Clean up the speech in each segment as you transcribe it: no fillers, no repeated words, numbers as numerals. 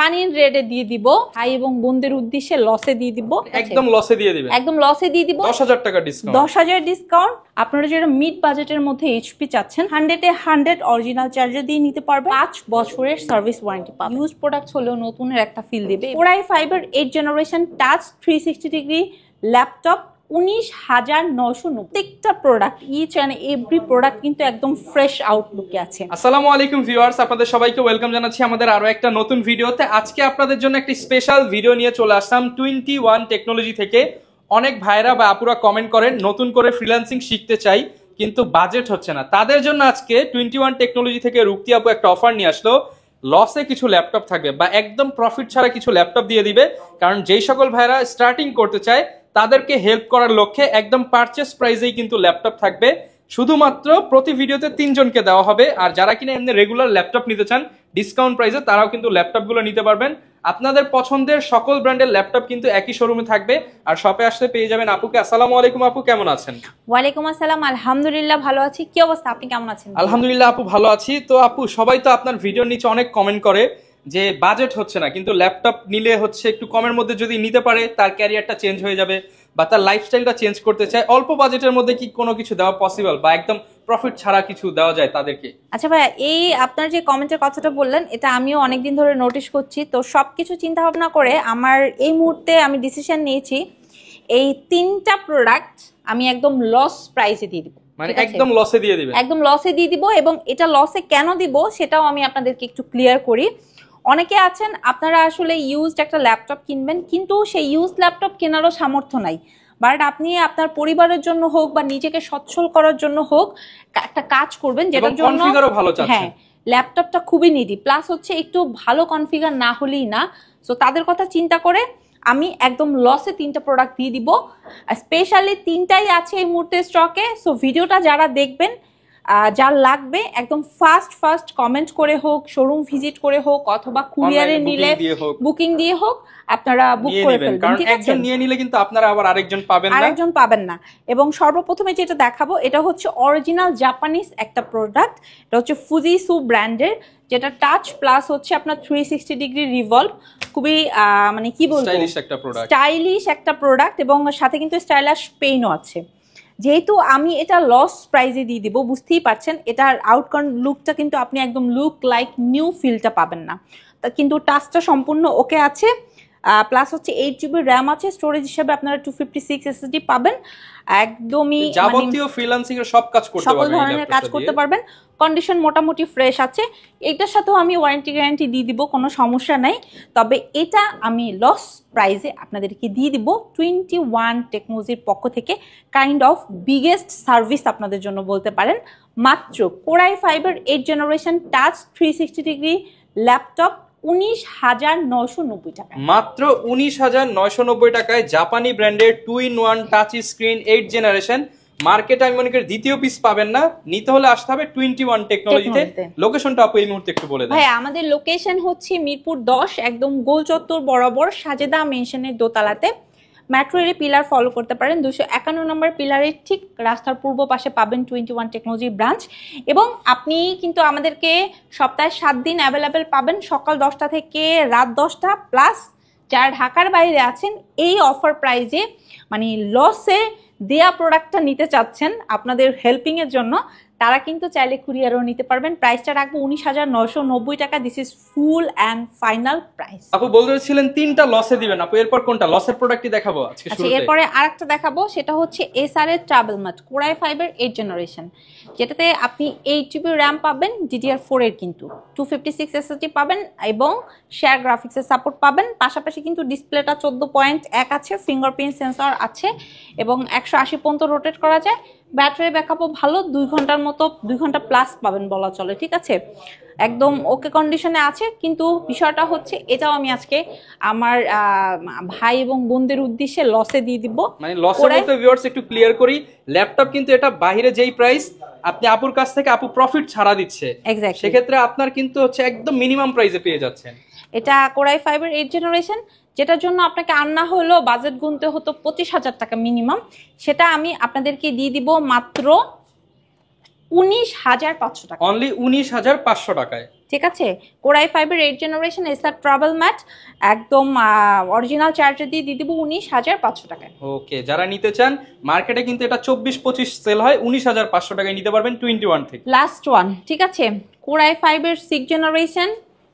পানির রেটে দিয়ে দিব, ভাই এবং বোনদের উদ্দেশ্যে লসে দিয়ে দিব, একদম লসে দিয়ে দিবেন, একদম লসে দিয়ে দিব 10,000 টাকা ডিসকাউন্ট, 10,000 ডিসকাউন্ট। আপনারা যারা মিড বাজেটের মধ্যে এইচপি চাচ্ছেন 100-এ 100 অরিজিনাল চার্জার দিয়ে নিতে পারবেন, 5 বছরের সার্ভিস ওয়ারেন্টি পাবেন। ইউজ প্রোডাক্ট হলেও নতুনের একটা ফিল দিবে। Core i5 এর 8 জেনারেশন টাচ 360 ডিগ্রি ল্যাপটপ 19,990। প্রত্যেকটা product each and every product কিন্তু একদম ফ্রেশ আউটলুকে আছে। আসসালামু আলাইকুম ভিউয়ার্স, আপনাদের সবাইকে ওয়েলকাম জানাচ্ছি আমাদের আরো একটা নতুন ভিডিওতে। আজকে আপনাদের জন্য একটি স্পেশাল ভিডিও নিয়ে চলে আসলাম 21 টেকনোলজি থেকে। অনেক ভাইরা বা আপুরা কমেন্ট করেন নতুন করে ফ্রিল্যান্সিং শিখতে চাই কিন্তু বাজেট হচ্ছে না, তাদের জন্য আজকে 21 টেকনোলজি থেকে রুক্তি আপু একটা অফার নিয়ে আসলো। লসে কিছু ল্যাপটপ থাকবে বা একদম প্রফিট ছাড়া কিছু ল্যাপটপ দিয়ে দিবে, কারণ যেই সকল ভাইরা স্টার্টিং করতে চায় তাদেরকে হেল্প করার লক্ষ্যে একদম পারচেস প্রাইসেই কিন্তু ল্যাপটপ থাকবে। শুধুমাত্র প্রতি ভিডিওতে 3 জনকে দেওয়া হবে, আর যারা কিনা এমনি রেগুলার ল্যাপটপ নিতে চান ডিসকাউন্ট প্রাইসে তারাও কিন্তু ল্যাপটপগুলো নিতে পারবেন। আপনাদের পছন্দের সকল ব্র্যান্ডের ল্যাপটপ কিন্তু একই শোরুমে থাকবে, আর শপে আসলে পেয়ে যাবেন আপুকে। আসসালামু আলাইকুম আপু, কেমন আছেন? ওয়ালাইকুম আসসালাম, আলহামদুলিল্লাহ ভালো আছি। কি অবস্থা, আপনি কেমন আছেন? আলহামদুলিল্লাহ আপু ভালো আছি। তো আপু, সবাই তো আপনার ভিডিওর নিচে অনেক কমেন্ট করে যে বাজেট হচ্ছে না, কিন্তু ল্যাপটপ নিলে হচ্ছে একটু কমের মধ্যে যদি নিতে পারে তার ক্যারিয়ারটা চেঞ্জ হয়ে যাবে বা তার লাইফস্টাইলটা চেঞ্জ করতে চায়, অল্প বাজেটের মধ্যে কি কোনো কিছু দেওয়া পসিবল বা একদম প্রফিট ছাড়া কিছু দেওয়া যায় তাদেরকে? আচ্ছা ভাইয়া, এই আপনার যে কমেন্টের কথাটা বললেন এটা আমিও অনেকদিন ধরে নোটিস করছি। তো সবকিছু চিন্তা ভাবনা করে আমার এই মুহূর্তে আমি ডিসিশন নিয়েছি এই 3টা প্রোডাক্ট আমি একদম লস প্রাইসে দিয়ে দিব। মানে একদম লসে দিয়ে দিবেন? একদম লসে দিয়ে দিব, এবং এটা লসে কেন দিব সেটাও আমি আপনাদেরকে একটু ক্লিয়ার করি। অনেকে আছেন আপনারা আসলে ইউজড একটা ল্যাপটপ কিনবেন, কিন্তু সেই ইউজ ল্যাপটপ কেনারও সামর্থ্য নাই, বাট আপনি আপনার পরিবারের জন্য হোক বা নিজেকে সচ্ছল করার জন্য হোক একটা কাজ করবেন যেটার জন্য হ্যাঁ ল্যাপটপটা খুবই নিডি, প্লাস হচ্ছে একটু ভালো কনফিগার না হলেই না। সো তাদের কথা চিন্তা করে আমি একদম লসে 3টা প্রোডাক্ট দিয়ে দিব। স্পেশালি 3টাই আছে এই মুহূর্তে স্টকে। সো ভিডিওটা যারা দেখবেন, যার লাগবে একদম ফার্স্ট কমেন্ট করে হোক, শোরুম ভিজিট করে হোক, অথবা কুরিয়ারে নিলে বুকিং দিয়ে হোক আপনারা বুক করে ফেলবেন, ঠিক আছে? একজন নিয়ে নিলে কিন্তু আপনারা আবার আরেকজন পাবেন না। এবং সর্বপ্রথমে যেটা দেখাবো এটা হচ্ছে অরিজিনাল জাপানিজ একটা প্রোডাক্ট। এটা হচ্ছে ফুজিসু ব্র্যান্ডের, যেটা টাচ প্লাস হচ্ছে আপনার 360 ডিগ্রি রিভলভ। খুবই মানে কি বলবো, স্টাইলিশ একটা প্রোডাক্ট, এবং সাথে কিন্তু স্টাইলিশ পেইনও আছে। যেহেতু আমি এটা লস প্রাইজে দিয়ে দিব, বুঝতেই পারছেন এটার আউটকাম লুকটা কিন্তু আপনি একদম লুক লাইক নিউ ফিলটা পাবেন না, তা কিন্তু টাচটা সম্পূর্ণ ওকে আছে। প্লাস হচ্ছে 8 GB র্যাম আছে, স্টোরেজ হিসেবে আপনারা 256 SSD পাবেন। একদমই যাবতীয় ফ্রিল্যান্সিং এর সব কাজ করতে পারবেন, সকল ধরনের কাজ করতে পারবেন। কন্ডিশন মোটামুটি ফ্রেশ আছে। এটার সাথেও আমি ওয়ারেন্টি গ্যারান্টি দিয়ে দিব, কোনো সমস্যা নাই। তবে এটা আমি লস প্রাইসে আপনাদেরকে দিয়ে দিব 21 টেকনোলজির পক্ষ থেকে। কাইন্ড অফ বিগেস্ট সার্ভিস আপনাদের জন্য বলতে পারেন। মাত্র Core i5 এর 8 জেনারেশন টাচ 360 ডিগ্রি ল্যাপটপ 19,990 টাকা, মাত্র 19,990 টাকায় জাপানি ব্র্যান্ডের 2-in-1 টাচ স্ক্রিন 8 জেনারেশন। মার্কেটে আমি মনে করি দ্বিতীয় পিস পাবেন না, নিতে হলে আসতে হবে 21 টেকনোলজিতে। লোকেশনটা আপু এই মুহূর্তে একটু বলে দেন। ভাই, আমাদের লোকেশন হচ্ছে মিরপুর 10, একদম গোল চত্বর বরাবর সাজেদা মেনশনের দোতলাতে। মেট্রো রেল পিলার ফলো করতে পারেন, 251 নম্বর পিলারের ঠিক রাস্তার পূর্ব পাশে পাবেন 21 টেকনোলজি ব্রাঞ্চ। এবং আপনি কিন্তু আমাদেরকে সপ্তাহে 7 দিন অ্যাভেলেবেল পাবেন, সকাল 10টা থেকে রাত 10টা। প্লাস যারা ঢাকার বাইরে আছেন এই অফার প্রাইজে মানে লসে দেয়া প্রোডাক্টটা নিতে চাচ্ছেন আপনাদের হেল্পিং এর জন্য, তারা কিন্তু চাইলে কুরিয়ারও নিতে পারবেন। প্রাইসটা রাখবো 19,990 টাকা। This is full and final price. আপু বলতেছিলেন 3টা লসে দিবেন, আপু এরপর কোনটা লসের প্রোডাক্টই দেখাবো আজকে শুরুতে? আচ্ছা, এরপরে আরেকটা দেখাবো, সেটা হচ্ছে এসআর এর ট্রাভেল ম্যাট Core i5 এর 8 জেনারেশন, যেটাতে আপনি 8 GB র্যাম পাবেন, DDR4 এর কিন্তু 256 SSD পাবেন, এবং শেয়ার গ্রাফিক্সের সাপোর্ট পাবেন। পাশাপাশি কিন্তু ডিসপ্লেটা 14.1 আছে, ফিঙ্গারপ্রিন্ট সেন্সর আছে, এবং 180 পর্যন্ত রোটেট করা যায়। ব্যাটারি ব্যাকআপও ভালো, 2 ঘন্টা প্লাস পাবেন বলা চলে, ঠিক আছে? একদম ওকে কন্ডিশনে আছে। কিন্তু বিষয়টা হচ্ছে এটাও আমি আজকে আমার ভাই এবং বোনদের উদ্দেশ্যে লসে দিয়ে দিব। মানে লসে বলতে ভিউয়ার্স একটু ক্লিয়ার করি, ল্যাপটপ কিন্তু এটা বাইরে যেই প্রাইস আপনি আপুর কাছ থেকে আপু প্রফিট ছাড়া দিচ্ছে, সেক্ষেত্রে আপনার কিন্তু হচ্ছে একদম মিনিমাম প্রাইসে পেয়ে যাচ্ছেন। এটা Core i5 এর 8 জেনারেশন, যেটার জন্য আপনাকে আন্না হলো বাজেট গুনতে হতো 25,000 টাকা মিনিমাম, সেটা আমি আপনাদেরকে দিয়ে দিব মাত্র 19,500 টাকা, অনলি 19,500 টাকায়। ঠিক আছে। Core i5 এর 8th generation Acer TravelMate একদম অরিজিনাল চার্জার দিয়ে দিব 19,500 টাকায়। ওকে, যারা নিতে চান মার্কেটে কিন্তু এটা 24-25 সেল হয়, 19,500 টাকায় নিতে পারবেন 21 থেকে। লাস্ট ওয়ান, ঠিক আছে। Core i5 এর 6th generation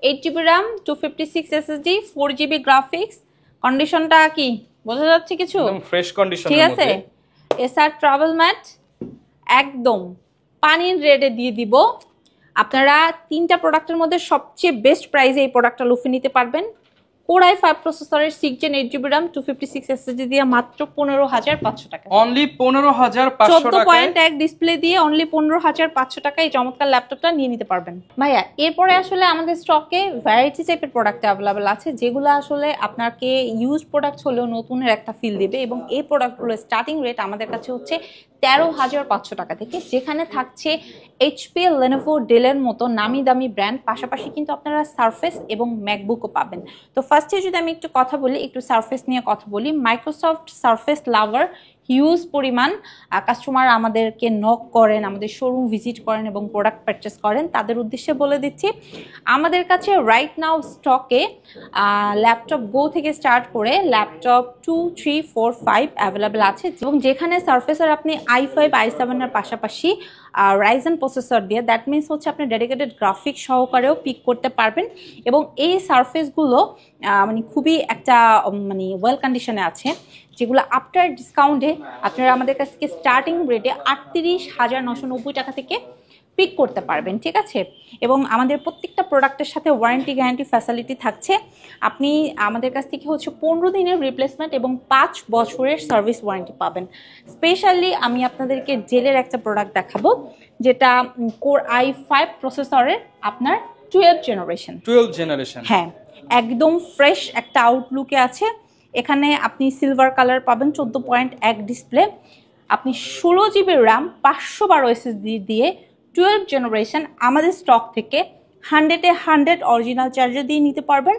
8GB RAM 256 SSD 4GB graphics. কন্ডিশনটা কি বোঝা যাচ্ছে কিছু? একদম ফ্রেশ কন্ডিশনের ঠিক মধ্যে। আছে। Acer ট্রাভেল ম্যাট একদম পানির রেটে দিয়ে দিব। আপনারা 3টা প্রোডাক্টের মধ্যে সবচেয়ে বেস্ট প্রাইসে এই প্রোডাক্টটা লুফে নিতে পারবেন। Core i5 প্রসেসরের 6 Gen 8GB RAM 256 SSD দিয়ে মাত্র 15,500 টাকা। অনলি 15,500 টাকায় 14.1 ডিসপ্লে দিয়ে অনলি 15,500 টাকায় এই চমৎকার ল্যাপটপটা নিয়ে নিতে পারবেন। ভাইয়া এরপরে আসলে আমাদের স্টকে ভ্যারাইটি টাইপের প্রোডাক্ট অ্যাভেলেবল আছে, যেগুলো আসলে আপনাকে ইউজ প্রোডাক্ট হলেও নতুনের একটা ফিল দেবে, এবং এই প্রোডাক্টগুলোর স্টার্টিং রেট আমাদের কাছে হচ্ছে 13,500 টাকা থেকে, যেখানে থাকছে HP, Lenovo, ডেলের মতো নামি দামি ব্র্যান্ড, পাশাপাশি কিন্তু আপনারা সারফেস এবং ম্যাকবুকও পাবেন। তো ফার্স্টে যদি আমি একটু কথা বলি, একটু সারফেস নিয়ে কথা বলি। মাইক্রোসফট সারফেস লাভার হিউজ পরিমাণ কাস্টমার আমাদেরকে নক করেন, আমাদের শোরুম ভিজিট করেন এবং প্রোডাক্ট পারচেস করেন। তাদের উদ্দেশ্যে বলে দিচ্ছি, আমাদের কাছে রাইট নাও স্টকে ল্যাপটপ গো থেকে স্টার্ট করে ল্যাপটপ 2, 3, 4, 5 অ্যাভেলেবেল আছে, এবং যেখানে সারফেসের আপনি i5, i7 এর পাশাপাশি রাইজেন প্রসেসর দিয়ে, দ্যাট মিনস হচ্ছে আপনি ডেডিকেটেড গ্রাফিক্স সহকারেও পিক করতে পারবেন। এবং এই সারফেসগুলো মানে খুবই একটা মানে ওয়েল কন্ডিশনে আছে, যেগুলো আফটার ডিসকাউন্টে আপনারা আমাদের কাছ থেকে স্টার্টিং রেটে 38,990 টাকা থেকে পিক করতে পারবেন, ঠিক আছে। এবং আমাদের প্রত্যেকটা প্রোডাক্টের সাথে ওয়ারেন্টি গ্যারান্টি ফ্যাসিলিটি থাকছে। আপনি আমাদের কাছ থেকে হচ্ছে 15 দিনের রিপ্লেসমেন্ট এবং 5 বছরের সার্ভিস ওয়ারেন্টি পাবেন। স্পেশালি আমি আপনাদেরকে জেলের একটা প্রোডাক্ট দেখাবো, যেটা Core i5 প্রসেসরের আপনার 12th জেনারেশন। হ্যাঁ, একদম ফ্রেশ একটা আউটলুকে আছে। এখানে আপনি সিলভার কালার পাবেন, 14.1 ডিসপ্লে, আপনি 16GB RAM 512 SSD দিয়ে 12th জেনারেশন আমাদের স্টক থেকে 100-এ 100 অরিজিনাল চার্জার দিয়ে নিতে পারবেন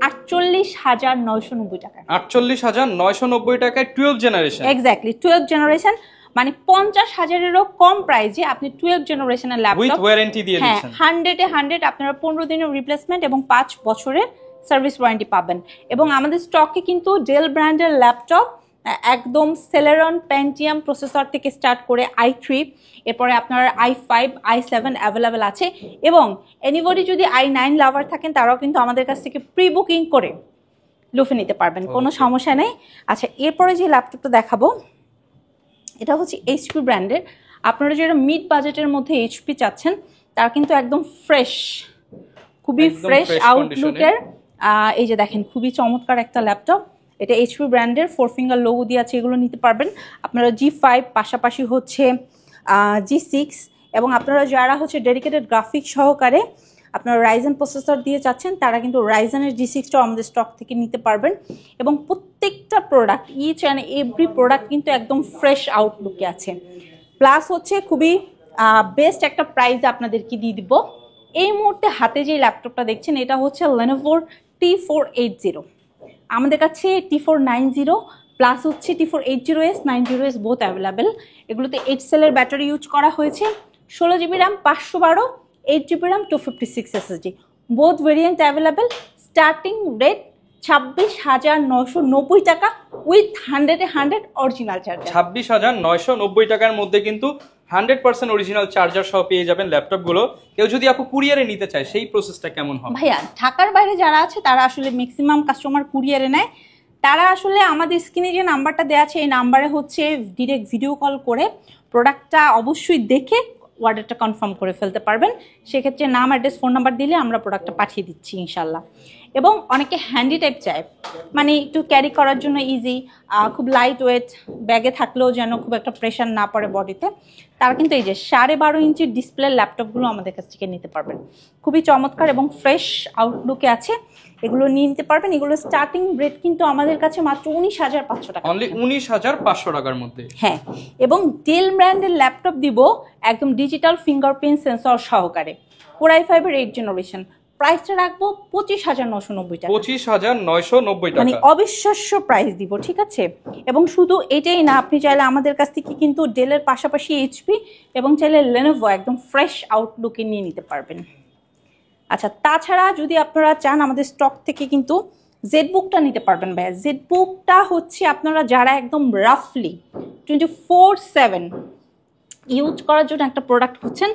48,990 টাকায়। 48,990 টাকায় 12th generation. Exactly 12th generation, মানে 50,000-এরও কম প্রাইসে আপনি 12th জেনারেশনের ল্যাপটপ উইথ ওয়ারেন্টি দিয়ে দিচ্ছেন। 100-এ 100 আপনারা 15 দিনের রিপ্লেসমেন্ট এবং 5 বছরের সার্ভিস ওয়ারেন্টি পাবেন। এবং আমাদের স্টকে কিন্তু ডেল ব্র্যান্ডের ল্যাপটপ একদম সেলেরন পেন্টিয়াম প্রসেসর থেকে স্টার্ট করে i3, এরপরে আপনার i5, i7 অ্যাভেলেবেল আছে। এবং এনিবডি যদি i9 লাভার থাকেন, তারাও কিন্তু আমাদের কাছ থেকে প্রি বুকিং করে লুফে নিতে পারবেন, কোনো সমস্যা নেই। আচ্ছা, এরপরে যে ল্যাপটপটা দেখাবো, এটা হচ্ছে HP ব্র্যান্ডের। আপনারা যারা মিড বাজেটের মধ্যে HP চাচ্ছেন, তারা কিন্তু একদম ফ্রেশ, খুবই ফ্রেশ আউটলুকের, এই যে দেখেন খুবই চমৎকার একটা ল্যাপটপ। এটা HP ব্র্যান্ডের 4 ফিঙ্গার লোগো দিয়ে আছে, এগুলো নিতে পারবেন। আপনারা G5 পাশাপাশি হচ্ছে G6, এবং আপনারা যারা হচ্ছে ডেডিকেটেড গ্রাফিক্স সহকারে আপনারা রাইজেন প্রসেসর দিয়ে চাচ্ছেন, তারা কিন্তু রাইজেনের G6টাও আমাদের স্টক থেকে নিতে পারবেন। এবং প্রত্যেকটা product, each and every product কিন্তু একদম ফ্রেশ আউটলুকে আছে। প্লাস হচ্ছে খুবই বেস্ট একটা প্রাইস আপনাদেরকে দিয়ে দিব। এই মুহূর্তে হাতে যে ল্যাপটপটা দেখছেন, এটা হচ্ছে Lenovo T480। আমাদের কাছে T490 প্লাস হচ্ছে T480S, 90S বোথ অ্যাভেলেবেল। এগুলোতে 8 সেলের ব্যাটারি ইউজ করা হয়েছে, 16GB RAM 512, 8GB RAM 256 SSD, both variant available. Starting rate 26,990 টাকা উইথ 100-এ 100 অরিজিনাল চার্জার। 26,990 টাকার মধ্যে কিন্তু 100% অরিজিনাল চার্জার সহ পেয়ে যাবেন ল্যাপটপগুলো। কেউ যদি আপু কুরিয়ারে নিতে চায়, সেই প্রসেসটা কেমন হবে? ভাইয়া, ঢাকার বাইরে যারা আছে তারা আসলে ম্যাক্সিমাম কাস্টমার কুরিয়ারে নেয়। তারা আসলে আমাদের স্ক্রিনে যে নাম্বারটা দেওয়া আছে, এই নাম্বারে হচ্ছে ডিরেক্ট ভিডিও কল করে প্রোডাক্টটা অবশ্যই দেখে অর্ডারটা কনফার্ম করে ফেলতে পারবেন। সেক্ষেত্রে নাম, অ্যাড্রেস, ফোন নাম্বার দিলে আমরা প্রোডাক্টটা পাঠিয়ে দিচ্ছি ইনশাল্লাহ। এবং অনেকে হ্যান্ডি টাইপ চায়, মানে একটু ক্যারি করার জন্য ইজি, খুব লাইট ওয়েট, ব্যাগে থাকলেও যেন খুব একটা প্রেশার না পড়ে বডিতে, তারা কিন্তু এই যে 12.5 ইঞ্চির ডিসপ্লে ল্যাপটপগুলো আমাদের কাছ থেকে নিতে পারবেন। খুবই চমৎকার এবং ফ্রেশ আউটলুকে আছে, এগুলো নিয়ে নিতে পারবেন। এগুলো স্টার্টিং রেট কিন্তু আমাদের কাছে মাত্র 19,500 টাকা, অনলি 19,500 টাকার মধ্যে। হ্যাঁ, এবং ডেল ব্র্যান্ডের ল্যাপটপ দিব একদম ডিজিটাল ফিঙ্গারপ্রিন্ট সেন্সর সহকারে, Core i5 এর 8th জেনারেশন। প্রাইসটা রাখবো 25,990 টাকা। 25,990 মানে টাকা, অবিশ্বাস্য প্রাইস দিব, ঠিক আছে। এবং শুধু এটাই না, আপনি চাইলে আমাদের কাছ থেকে কিন্তু ডেলের পাশাপাশি এইচপি এবং চাইলে লেনোভো একদম ফ্রেশ আউটলুকে নিয়ে নিতে পারবেন। আচ্ছা, তাছাড়া যদি আপনারা চান আমাদের স্টক থেকে কিন্তু জেডবুকটা নিতে পারবেন ভাইয়া। জেডবুকটা হচ্ছে আপনারা যারা একদম রাফলি 24/7 ইউজ করার জন্য একটা প্রোডাক্ট হচ্ছেন,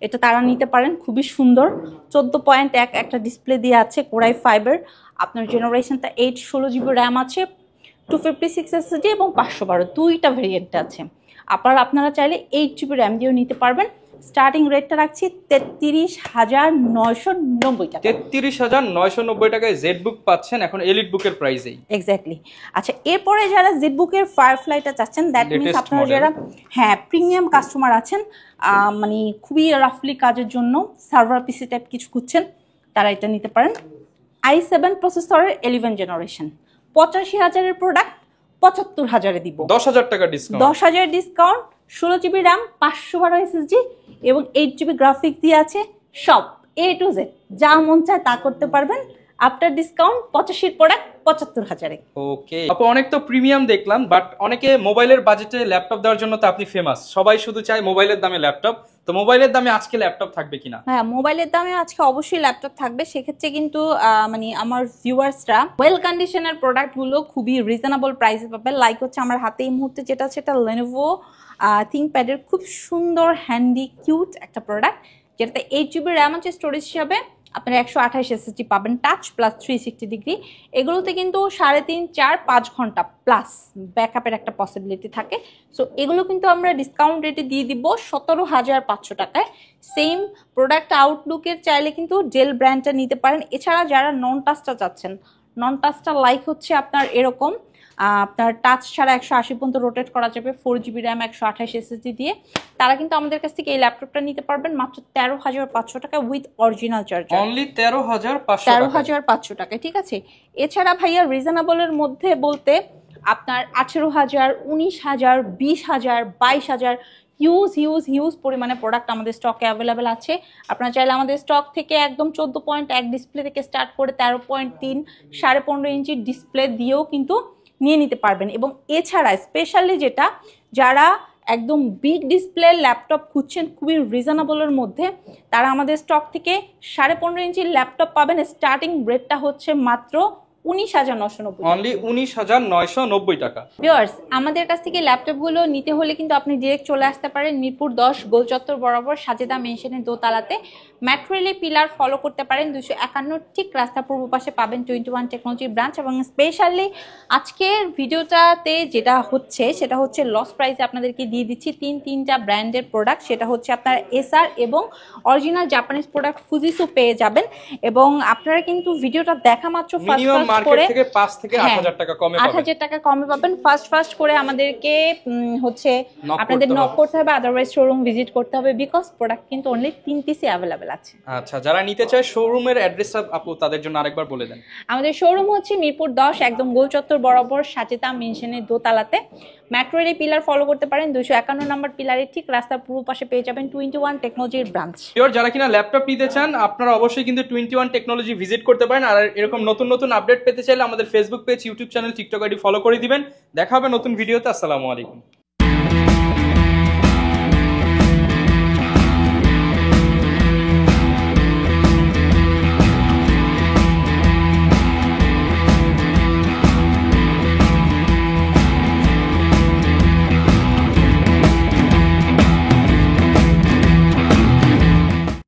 এটা তারা নিতে পারেন। খুবই সুন্দর, 14.1 একটা ডিসপ্লে দিয়ে আছে, কোরাই ফাইবার। আপনার জেনারেশনটা 8, 16 GB র্যাম আছে, 256 SSD এবং 512, দুইটা ভেরিয়েন্ট আছে। আপনারা চাইলে 8 GB র্যাম দিয়েও নিতে পারবেন। স্টার্টিং রেটটা রাখছি 33,990 টাকা। 33,990 টাকায় জেডবুক পাচ্ছেন এখন এলিট বুকের প্রাইসেই। এক্স্যাক্টলি। আচ্ছা, এরপরে যারা জেডবুকের ফায়ারফ্লাইটা চাচ্ছেন, দ্যাট মিনস আপনারা যারা প্রিমিয়াম কাস্টমার আছেন, মানে খুবই রাফলি কাজের জন্য সার্ভার পিসি টাইপ কিছু খুঁজছেন, তারা এটা নিতে পারেন। i7 প্রসেসরের 11 জেনারেশন, 85,000-এর প্রোডাক্ট 75,000-এ দিব। 10,000 টাকা discount, 10,000 discount, 16 GB RAM, 512 SSD এবং 8 GB গ্রাফিক্স দিয়ে আছে। সব A to Z যা মন চায় তা করতে পারবেন। আফটার ডিসকাউন্ট 85 প্রোডাক্ট 75,000-এ। ওকে আপু, অনেক তো প্রিমিয়াম দেখলাম, বাট অনেকে মোবাইলের বাজেটে ল্যাপটপ দেওয়ার জন্য তো আপনি ফেমাস, সবাই শুধু চায় মোবাইলের দামে ল্যাপটপ। তো মোবাইলের দামে আজকে ল্যাপটপ থাকবে কিনা? হ্যাঁ, মোবাইলের দামে আজকে অবশ্যই ল্যাপটপ থাকবে। সেক্ষেথে কিন্তু মানে আমার ভিউয়ার্সরা ওয়েল কন্ডিশনের প্রোডাক্টগুলো খুবই রিজনেবল প্রাইসে পাবে। লাইক হচ্ছে আমার হাতে এই মুহূর্তে যেটা আছে, এটা লেনোভো থিংকপ্যাডের খুব সুন্দর হ্যান্ডি কিউট একটা প্রোডাক্ট, যেটাতে 8 GB র্যাম আছে। স্টোরেজ হিসাবে আপনারা 128 SSD পাবেন, টাচ প্লাস 360 ডিগ্রি। এগুলোতে কিন্তু 3.5, 4, 5 ঘন্টা প্লাস ব্যাকআপের একটা পসিবিলিটি থাকে। সো এগুলো কিন্তু আমরা ডিসকাউন্ট রেটে দিয়ে দিব 17,500 টাকায়। সেম প্রোডাক্ট আউটলুকের চাইলে কিন্তু ডেল ব্র্যান্ডটা নিতে পারেন। এছাড়া যারা নন টাচটা চাচ্ছেন, নন টাচটা লাইক হচ্ছে আপনার এরকম, আপনার টাচ ছাড়া 180 পর্যন্ত রোটেট করা যাবে, 4 GB র্যাম, 128 SSD দিয়ে, তারা কিন্তু আমাদের কাছ থেকে এই ল্যাপটপটা নিতে পারবেন মাত্র 13,500 টাকা উইথ অরিজিনাল চার্জার। অনলি 13,500 টাকা, ঠিক আছে। এছাড়া ভাইয়া রিজনেবলের মধ্যে বলতে আপনার 18,000, 19,000, 20,000, 22,000 হিউজ পরিমাণে প্রোডাক্ট আমাদের স্টকে অ্যাভেলেবেল আছে। আপনারা চাইলে আমাদের স্টক থেকে একদম 14.1 ডিসপ্লে থেকে স্টার্ট করে 13.3, 15.5 ইঞ্চি ডিসপ্লে দিয়েও কিন্তু নিয়ে নিতে পারবেন। এবং এছাড়া স্পেশালি যেটা, যারা একদম বিগ ডিসপ্লে ল্যাপটপ খুঁজছেন খুবই রিজনেবলের মধ্যে, তারা আমাদের স্টক থেকে 15.5 ইঞ্চির ল্যাপটপ পাবেন। স্টার্টিং রেটটা হচ্ছে মাত্র 19,990, অনলি 19,990 টাকা। ভিউয়ার্স, আমাদের কাছ থেকে ল্যাপটপগুলো নিতে হলে কিন্তু আপনি ডিরেক্ট চলে আসতে পারেন মিরপুর 10 গোল চত্বর বরাবর সাজেদা মেনশনের দোতলাতে। মেট্রোরেলে পিলার ফলো করতে পারেন, 251 ঠিক রাস্তা পূর্ব পাশে পাবেন 21 টেকনোলজি ব্রাঞ্চ। এবং স্পেশালি আজকের ভিডিওটাতে যেটা হচ্ছে সেটা হচ্ছে লস প্রাইসে আপনাদেরকে দিয়ে দিচ্ছি তিনটা ব্র্যান্ডের প্রোডাক্ট। সেটা হচ্ছে আপনার এসআর এবং অরিজিনাল জাপানিজ প্রোডাক্ট ফুজিসু পেয়ে যাবেন। এবং আপনারা কিন্তু ভিডিওটা দেখা মাত্র ফার্স্ট করে 5 থেকে 8,000 টাকা কমে পাবেন, 8,000 টাকা কমে পাবেন। ফার্স্ট করে আমাদেরকে হচ্ছে আপনাদের নক করতে হবে, আদারওয়াইজ শোরুম ভিজিট করতে হবে, বিকজ প্রোডাক্ট কিন্তু অনলি 3 পিসই অ্যাভেলেবেল আছে। আচ্ছা, যারা নিতে চায় শোরুমের অ্যাড্রেসটা আপু তাদের জন্য আরেকবার বলে দেন। আমাদের শোরুম হচ্ছে মিরপুর 10 একদম গোল চত্বর বরাবর সাজেদা মেনশনের দোতলাতে। মেট্রোরেলে পিলার ফলো করতে পারেন, 251 নম্বর পিলারের ঠিক রাস্তার পূর্ব পাশে পেয়ে যাবেন 21 টেকনোলজির ব্রাঞ্চ। যারা কিনা ল্যাপটপ নিতে চান আপনারা অবশ্যই কিন্তু 21 টেকনোলজি ভিজিট করতে পারেন। আর এরকম নতুন আপডেট পেতে চাইলে আমাদের Facebook page, YouTube channel, TikTok ID follow করে দিবেন। দেখা হবে নতুন ভিডিওতে। আসসালামু আলাইকুম।